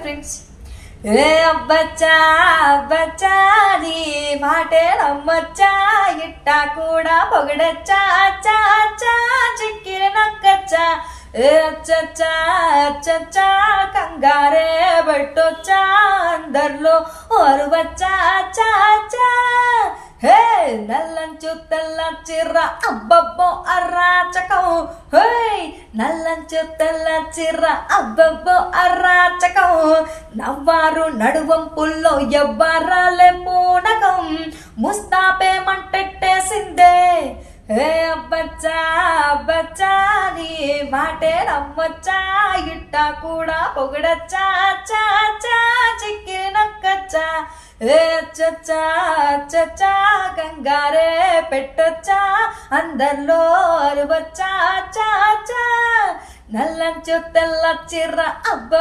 Friends. ఏ అబ్బచ్చా అబ్బచ్చా నీ మాటే నమ్మచ్చా, ఇట్టా కూడా పొగడచ్చా, అచ్చా అచ్చా చిక్కిన నక్కచ్చా, ఏ అచ్చచ్చా అచ్చచ్చా కంగారే పెట్టొచ్చా, అందరిలో అరువచ్చా, అచ్చా అచ్చా. హే నల్లంచు తెల్ల చిర్ర అబ్బబ్బో అరాచకం, హే నల్లంచు తెల్ల చిర్ర అబ్బబ్బో అరాచకం, నవ్వారు నడువంపుల్లో ఎవ్వరాలే పూనకం, ముస్తాపేమంటెట్టేసిందే. హే అబ్బచ్చా అబ్బచ్చా నీ మాటే నమ్మచ్చా, ఇట్టా కూడా పొగడచ్చా, అచ్చా అచ్చా చిక్కి నక్కచ్చా, ఏ అచ్చచ్చా అచ్చచ్చా కంగారే పెట్టొచ్చా, అందరిలో అరువచ్చా, అచ్చా అచ్చా. నల్లంచు తెల్ల చిర్ర అబ్బ